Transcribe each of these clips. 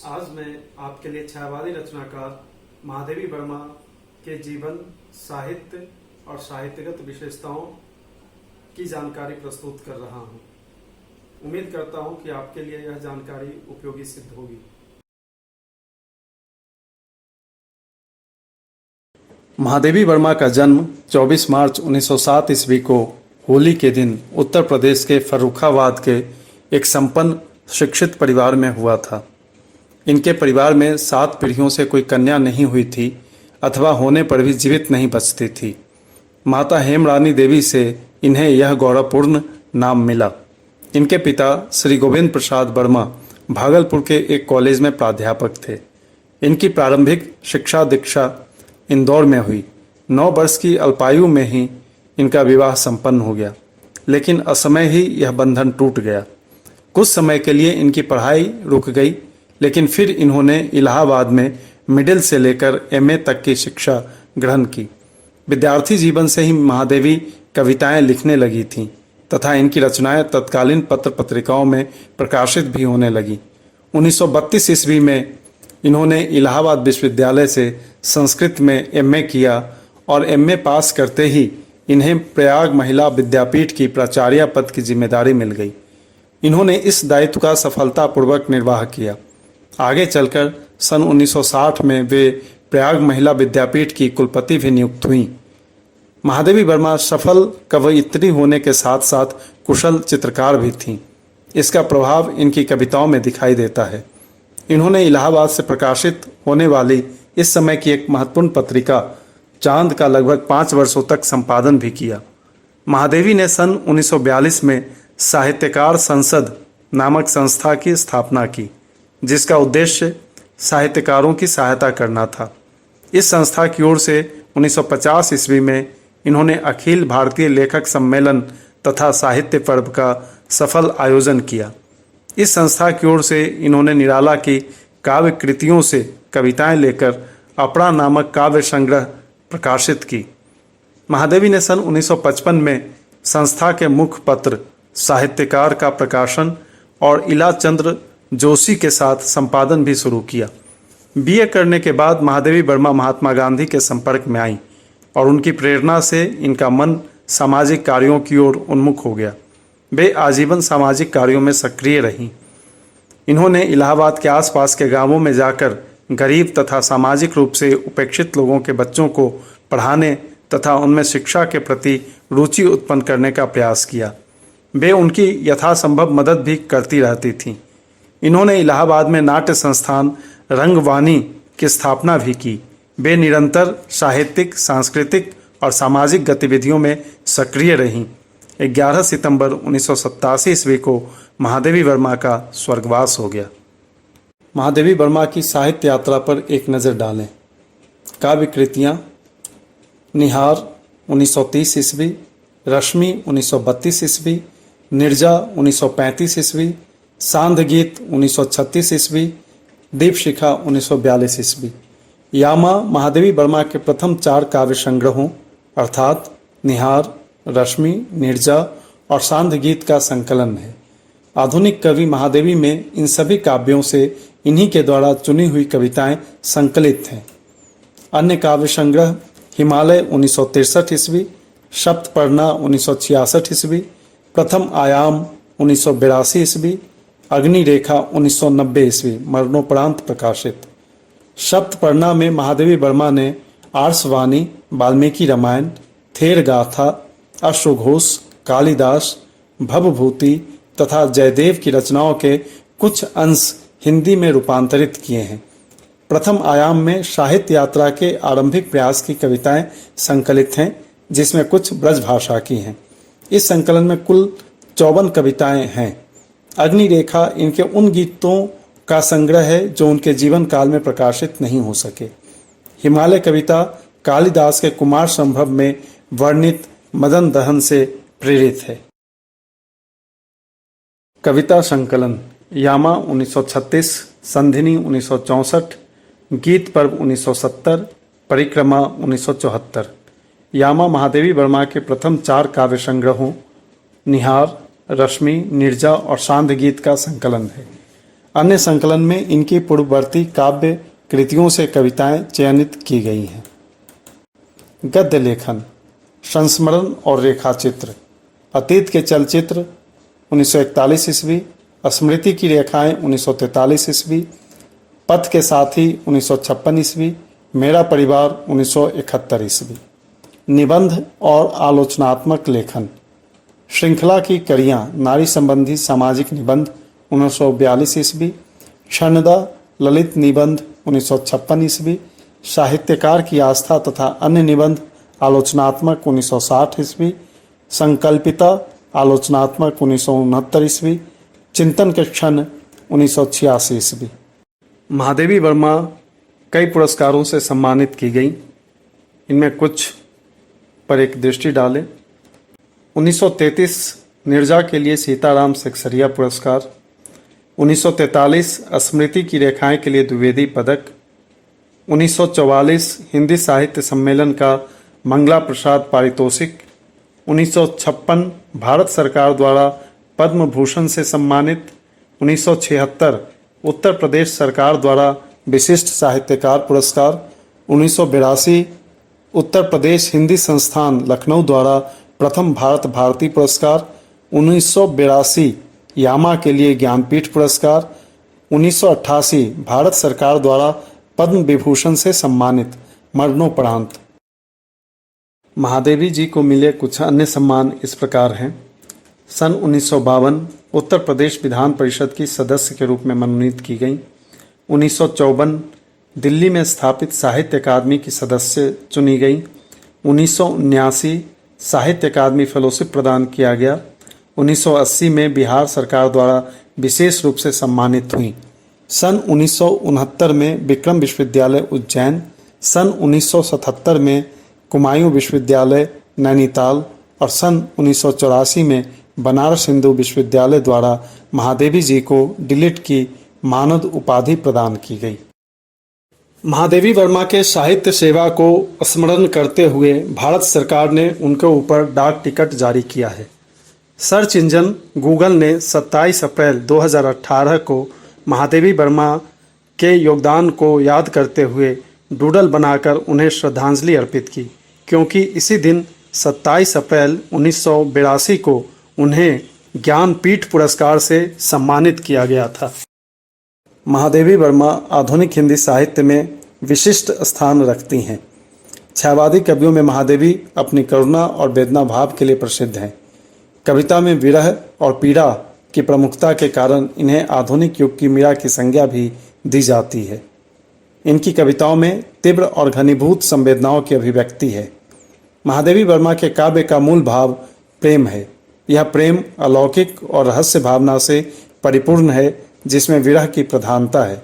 आज मैं आपके लिए छायावादी रचनाकार महादेवी वर्मा के जीवन, साहित्य और साहित्यगत विशेषताओं की जानकारी प्रस्तुत कर रहा हूं। उम्मीद करता हूं कि आपके लिए यह जानकारी उपयोगी सिद्ध होगी। महादेवी वर्मा का जन्म 24 मार्च 1907 ईस्वी को होली के दिन उत्तर प्रदेश के फर्रुखाबाद के एक संपन्न शिक्षित परिवार में हुआ था। इनके परिवार में 7 पीढ़ियों से कोई कन्या नहीं हुई थी अथवा होने पर भी जीवित नहीं बचती थी। माता हेमरानी देवी से इन्हें यह गौरवपूर्ण नाम मिला। इनके पिता श्री गोविंद प्रसाद वर्मा भागलपुर के एक कॉलेज में प्राध्यापक थे। इनकी प्रारंभिक शिक्षा दीक्षा इंदौर में हुई। 9 वर्ष की अल्पायु में ही इनका विवाह संपन्न हो गया, लेकिन असमय ही यह बंधन टूट गया। कुछ समय के लिए इनकी पढ़ाई रुक गई, लेकिन फिर इन्होंने इलाहाबाद में मिडिल से लेकर एमए तक की शिक्षा ग्रहण की। विद्यार्थी जीवन से ही महादेवी कविताएं लिखने लगी थीं तथा इनकी रचनाएं तत्कालीन पत्र पत्रिकाओं में प्रकाशित भी होने लगी। 1932 ईस्वी में इन्होंने इलाहाबाद विश्वविद्यालय से संस्कृत में एमए किया और एमए पास करते ही इन्हें प्रयाग महिला विद्यापीठ की प्राचार्य पद की जिम्मेदारी मिल गई। इन्होंने इस दायित्व का सफलतापूर्वक निर्वाह किया। आगे चलकर सन 1960 में वे प्रयाग महिला विद्यापीठ की कुलपति भी नियुक्त हुईं। महादेवी वर्मा सफल कवयित्री होने के साथ साथ कुशल चित्रकार भी थीं। इसका प्रभाव इनकी कविताओं में दिखाई देता है। इन्होंने इलाहाबाद से प्रकाशित होने वाली इस समय की एक महत्वपूर्ण पत्रिका चांद का लगभग 5 वर्षों तक संपादन भी किया। महादेवी ने सन 1942 में साहित्यकार संसद नामक संस्था की स्थापना की, जिसका उद्देश्य साहित्यकारों की सहायता करना था। इस संस्था की ओर से 1950 ईस्वी में इन्होंने अखिल भारतीय लेखक सम्मेलन तथा साहित्य पर्व का सफल आयोजन किया। इस संस्था की ओर से इन्होंने निराला की काव्य कृतियों से कविताएं लेकर अपरा नामक काव्य संग्रह प्रकाशित की। महादेवी ने सन 1955 में संस्था के मुखपत्र साहित्यकार का प्रकाशन और इला चंद्र जोशी के साथ संपादन भी शुरू किया। बीए करने के बाद महादेवी वर्मा महात्मा गांधी के संपर्क में आईं और उनकी प्रेरणा से इनका मन सामाजिक कार्यों की ओर उन्मुख हो गया। वे आजीवन सामाजिक कार्यों में सक्रिय रहीं। इन्होंने इलाहाबाद के आसपास के गांवों में जाकर गरीब तथा सामाजिक रूप से उपेक्षित लोगों के बच्चों को पढ़ाने तथा उनमें शिक्षा के प्रति रुचि उत्पन्न करने का प्रयास किया। वे उनकी यथासंभव मदद भी करती रहती थीं। इन्होंने इलाहाबाद में नाट्य संस्थान रंगवानी की स्थापना भी की। वे निरंतर साहित्यिक, सांस्कृतिक और सामाजिक गतिविधियों में सक्रिय रहीं। 11 सितंबर 1987 ईस्वी को महादेवी वर्मा का स्वर्गवास हो गया। महादेवी वर्मा की साहित्य यात्रा पर एक नज़र डालें। काव्य कृतियाँ: निहार 1930 ईस्वी, रश्मि 1932 ईस्वी, निर्जा 1935 ईस्वी, सांध गीत 1936 ईस्वी, दीपशिखा 1942 ईस्वी। यामा महादेवी वर्मा के प्रथम 4 काव्य संग्रहों अर्थात निहार, रश्मि, निर्जा और सांध गीत का संकलन है। आधुनिक कवि महादेवी में इन सभी काव्यों से इन्हीं के द्वारा चुनी हुई कविताएं संकलित हैं। अन्य काव्य संग्रह: हिमालय 1963 ईस्वी, सप्तपर्णा 1966 ईस्वी, प्रथम आयाम 1982 ईस्वी, अग्नि रेखा 1990 ईस्वी मरणोपरांत प्रकाशित। सप्तपर्णा में महादेवी वर्मा ने आर्षवाणी, वाल्मीकि रामायण, थेर गाथा, अश्वघोष, कालिदास, भवभूति तथा जयदेव की रचनाओं के कुछ अंश हिंदी में रूपांतरित किए हैं। प्रथम आयाम में साहित्य यात्रा के आरंभिक प्रयास की कविताएं संकलित हैं, जिसमें कुछ ब्रज भाषा की हैं। इस संकलन में कुल 54 कविताएं हैं। अग्नि रेखा इनके उन गीतों का संग्रह है जो उनके जीवन काल में प्रकाशित नहीं हो सके। हिमालय कविता कालिदास के कुमार संभव में वर्णित मदन दहन से प्रेरित है। कविता संकलन: यामा 1936, संधिनी 1964, गीत पर्व 1970, परिक्रमा 1974। यामा महादेवी वर्मा के प्रथम 4 काव्य संग्रहों निहार, रश्मि, निर्जा और सांध गीत का संकलन है। अन्य संकलन में इनकी पूर्ववर्ती काव्य कृतियों से कविताएं चयनित की गई हैं। गद्य लेखन, संस्मरण और रेखाचित्र। अतीत के चलचित्र 1941 ईस्वी, स्मृति की रेखाएं 1943 ईस्वी, पथ के साथी 1956 ईस्वी, मेरा परिवार 1971 ईस्वी। निबंध और आलोचनात्मक लेखन। श्रृंखला की कड़ियाँ, नारी संबंधी सामाजिक निबंध 1942 ईस्वी, क्षणदा ललित निबंध 1956 ईस्वी, साहित्यकार की आस्था तथा अन्य निबंध आलोचनात्मक 1960 ईस्वी, संकल्पिता आलोचनात्मक 1969 ईस्वी, चिंतन के क्षण 1986 ईस्वी। महादेवी वर्मा कई पुरस्कारों से सम्मानित की गई। इनमें कुछ पर एक दृष्टि डालें। 1933 निर्जा के लिए सीताराम सेक्सरिया पुरस्कार, 1943 स्मृति की रेखाएं के लिए द्विवेदी पदक, 1944 हिंदी साहित्य सम्मेलन का मंगला प्रसाद पारितोषिक, 1956 भारत सरकार द्वारा पद्म भूषण से सम्मानित, 1976 उत्तर प्रदेश सरकार द्वारा विशिष्ट साहित्यकार पुरस्कार, 1982 उत्तर प्रदेश हिंदी संस्थान लखनऊ द्वारा प्रथम भारत भारती पुरस्कार, 1982 यामा के लिए ज्ञानपीठ पुरस्कार, 1988 भारत सरकार द्वारा पद्म विभूषण से सम्मानित, मरणोपरांत। महादेवी जी को मिले कुछ अन्य सम्मान इस प्रकार हैं। सन 1952 उत्तर प्रदेश विधान परिषद की सदस्य के रूप में मनोनीत की गई। 1954 दिल्ली में स्थापित साहित्य अकादमी की सदस्य चुनी गई। 1979 साहित्य अकादमी फेलोशिप प्रदान किया गया। 1980 में बिहार सरकार द्वारा विशेष रूप से सम्मानित हुई। सन 1969 में विक्रम विश्वविद्यालय उज्जैन, सन 1977 में कुमायूं विश्वविद्यालय नैनीताल और सन 1984 में बनारस हिंदू विश्वविद्यालय द्वारा महादेवी जी को डिलिट की मानद उपाधि प्रदान की गई। महादेवी वर्मा के साहित्य सेवा को स्मरण करते हुए भारत सरकार ने उनके ऊपर डाक टिकट जारी किया है। सर्च इंजन गूगल ने 27 अप्रैल 2018 को महादेवी वर्मा के योगदान को याद करते हुए डूडल बनाकर उन्हें श्रद्धांजलि अर्पित की, क्योंकि इसी दिन 27 अप्रैल 1982 को उन्हें ज्ञानपीठ पुरस्कार से सम्मानित किया गया था। महादेवी वर्मा आधुनिक हिंदी साहित्य में विशिष्ट स्थान रखती हैं। छायावादी कवियों में महादेवी अपनी करुणा और वेदना भाव के लिए प्रसिद्ध हैं। कविता में विरह और पीड़ा की प्रमुखता के कारण इन्हें आधुनिक युग की मीरा की संज्ञा भी दी जाती है। इनकी कविताओं में तीव्र और घनीभूत संवेदनाओं की अभिव्यक्ति है। महादेवी वर्मा के काव्य का मूल भाव प्रेम है। यह प्रेम अलौकिक और रहस्य भावना से परिपूर्ण है, जिसमें विरह की प्रधानता है।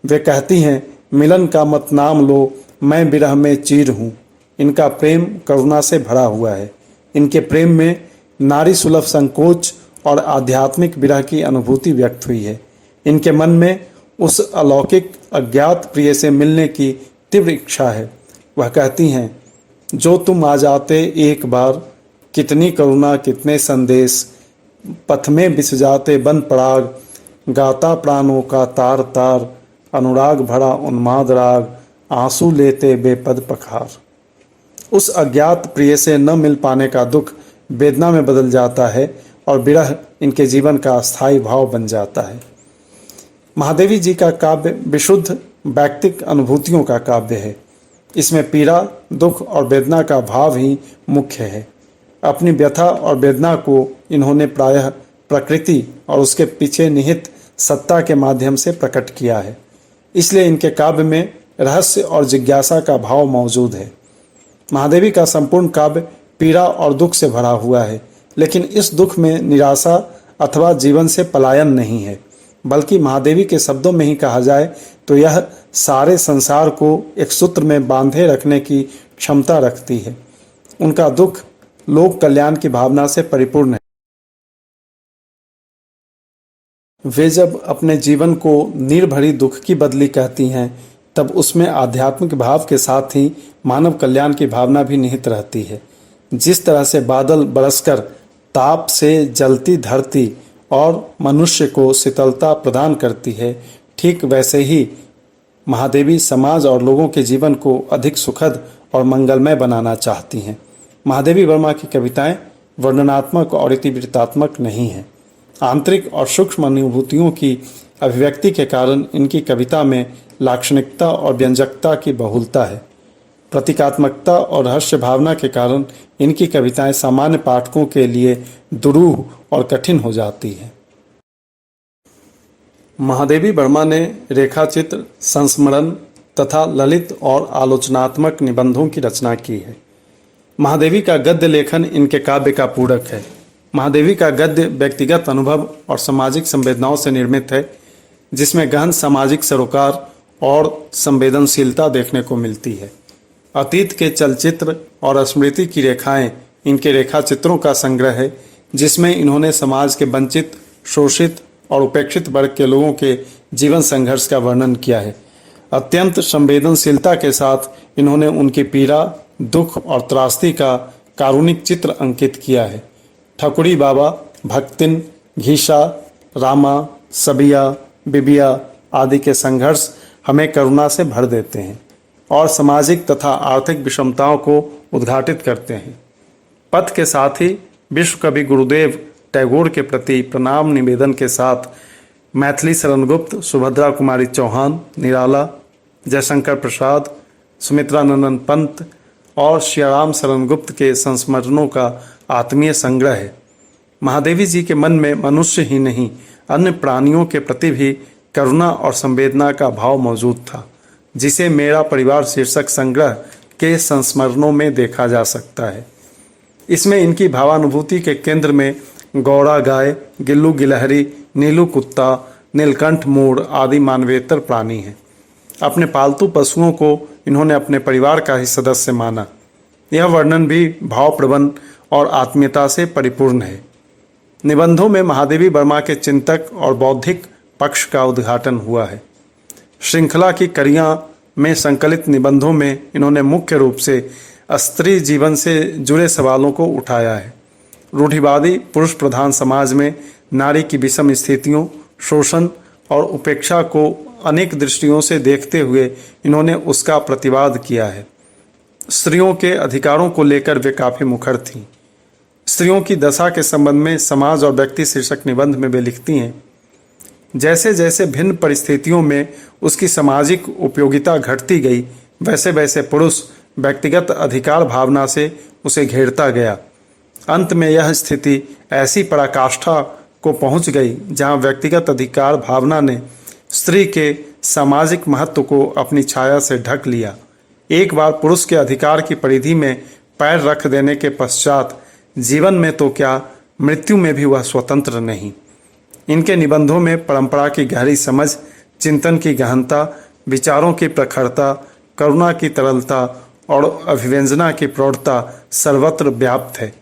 वे कहती हैं, मिलन का मत नाम लो, मैं विरह में चीर हूँ। इनका प्रेम करुणा से भरा हुआ है। इनके प्रेम में नारी सुलभ संकोच और आध्यात्मिक विरह की अनुभूति व्यक्त हुई है। इनके मन में उस अलौकिक अज्ञात प्रिय से मिलने की तीव्र इच्छा है। वह कहती हैं, जो तुम आ जाते एक बार, कितनी करुणा कितने संदेश, पथ में बिस जाते बन पराग, गाता प्राणों का तार तार, अनुराग भरा उन्माद राग, आंसू लेते बेपद पखार। उस अज्ञात प्रिय से न मिल पाने का दुख वेदना में बदल जाता है और विरह इनके जीवन का अस्थायी भाव बन जाता है। महादेवी जी का काव्य विशुद्ध व्यक्तिक अनुभूतियों का काव्य है। इसमें पीड़ा, दुख और वेदना का भाव ही मुख्य है। अपनी व्यथा और वेदना को इन्होंने प्रायः प्रकृति और उसके पीछे निहित सत्ता के माध्यम से प्रकट किया है। इसलिए इनके काव्य में रहस्य और जिज्ञासा का भाव मौजूद है। महादेवी का संपूर्ण काव्य पीड़ा और दुख से भरा हुआ है, लेकिन इस दुख में निराशा अथवा जीवन से पलायन नहीं है, बल्कि महादेवी के शब्दों में ही कहा जाए तो यह सारे संसार को एक सूत्र में बांधे रखने की क्षमता रखती है। उनका दुख लोक कल्याण की भावना से परिपूर्ण है। वे जब अपने जीवन को निर्भरी दुख की बदली कहती हैं, तब उसमें आध्यात्मिक भाव के साथ ही मानव कल्याण की भावना भी निहित रहती है। जिस तरह से बादल बरसकर ताप से जलती धरती और मनुष्य को शीतलता प्रदान करती है, ठीक वैसे ही महादेवी समाज और लोगों के जीवन को अधिक सुखद और मंगलमय बनाना चाहती हैं। महादेवी वर्मा की कविताएं वर्णनात्मक और इतिवृत्तात्मक नहीं हैं। आंतरिक और सूक्ष्म अनुभूतियों की अभिव्यक्ति के कारण इनकी कविता में लाक्षणिकता और व्यंजकता की बहुलता है। प्रतीकात्मकता और रहस्य भावना के कारण इनकी कविताएं सामान्य पाठकों के लिए दुरूह और कठिन हो जाती हैं। महादेवी वर्मा ने रेखाचित्र, संस्मरण तथा ललित और आलोचनात्मक निबंधों की रचना की है। महादेवी का गद्य लेखन इनके काव्य का पूरक है। महादेवी का गद्य व्यक्तिगत अनुभव और सामाजिक संवेदनाओं से निर्मित है, जिसमें गहन सामाजिक सरोकार और संवेदनशीलता देखने को मिलती है। अतीत के चलचित्र और स्मृति की रेखाएं इनके रेखाचित्रों का संग्रह है, जिसमें इन्होंने समाज के वंचित, शोषित और उपेक्षित वर्ग के लोगों के जीवन संघर्ष का वर्णन किया है। अत्यंत संवेदनशीलता के साथ इन्होंने उनकी पीड़ा, दुख और त्रासदी का कारुणिक चित्र अंकित किया है। ठकुरी बाबा, भक्तिन, घीसा, रामा, सबिया, बिबिया आदि के संघर्ष हमें करुणा से भर देते हैं और सामाजिक तथा आर्थिक विषमताओं को उद्घाटित करते हैं। पथ के साथ ही विश्व कवि गुरुदेव टैगोर के प्रति प्रणाम निवेदन के साथ मैथिली शरण गुप्त, सुभद्रा कुमारी चौहान, निराला, जयशंकर प्रसाद, सुमित्रानंदन पंत और श्रीराम शरण गुप्त के संस्मरणों का आत्मीय संग्रह है। महादेवी जी के मन में मनुष्य ही नहीं, अन्य प्राणियों के प्रति भी करुणा और संवेदना का भाव मौजूद था, जिसे मेरा परिवार शीर्षक संग्रह के संस्मरणों में देखा जा सकता है। इसमें इनकी भावानुभूति के केंद्र में गौड़ा गाय, गिल्लू गिलहरी, नीलू कुत्ता, नीलकंठ मोर आदि मानवेतर प्राणी हैं। अपने पालतू पशुओं को इन्होंने अपने परिवार का ही सदस्य माना। यह वर्णन भी भावप्रवण और आत्मीयता से परिपूर्ण है। निबंधों में महादेवी वर्मा के चिंतक और बौद्धिक पक्ष का उद्घाटन हुआ है। श्रृंखला की कड़ियाँ में संकलित निबंधों में इन्होंने मुख्य रूप से स्त्री जीवन से जुड़े सवालों को उठाया है। रूढ़िवादी पुरुष प्रधान समाज में नारी की विषम स्थितियों, शोषण और उपेक्षा को अनेक दृष्टियों से देखते हुए इन्होंने उसका प्रतिवाद किया है। स्त्रियों के अधिकारों को लेकर वे काफ़ी मुखर थीं। स्त्रियों की दशा के संबंध में समाज और व्यक्ति शीर्षक निबंध में वे लिखती हैं, जैसे जैसे भिन्न परिस्थितियों में उसकी सामाजिक उपयोगिता घटती गई, वैसे वैसे पुरुष व्यक्तिगत अधिकार भावना से उसे घेरता गया। अंत में यह स्थिति ऐसी पराकाष्ठा को पहुंच गई जहां व्यक्तिगत अधिकार भावना ने स्त्री के सामाजिक महत्व को अपनी छाया से ढक लिया। एक बार पुरुष के अधिकार की परिधि में पैर रख देने के पश्चात जीवन में तो क्या, मृत्यु में भी वह स्वतंत्र नहीं। इनके निबंधों में परंपरा की गहरी समझ, चिंतन की गहनता, विचारों की प्रखरता, करुणा की तरलता और अभिव्यंजना की प्रौढ़ता सर्वत्र व्याप्त है।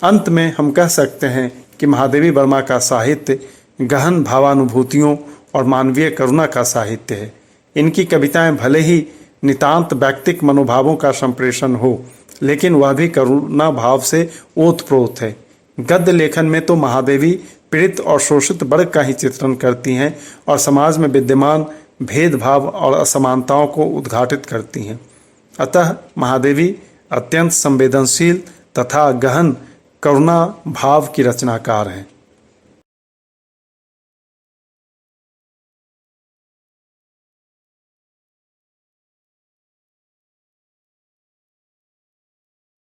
अंत में हम कह सकते हैं कि महादेवी वर्मा का साहित्य गहन भावानुभूतियों और मानवीय करुणा का साहित्य है। इनकी कविताएं भले ही नितांत व्यक्तिक मनोभावों का संप्रेषण हो, लेकिन वह भी करुणा भाव से ओतप्रोत है। गद्य लेखन में तो महादेवी पीड़ित और शोषित वर्ग का ही चित्रण करती हैं और समाज में विद्यमान भेदभाव और असमानताओं को उद्घाटित करती हैं। अतः महादेवी अत्यंत संवेदनशील तथा गहन करुणा भाव की रचनाकार हैं।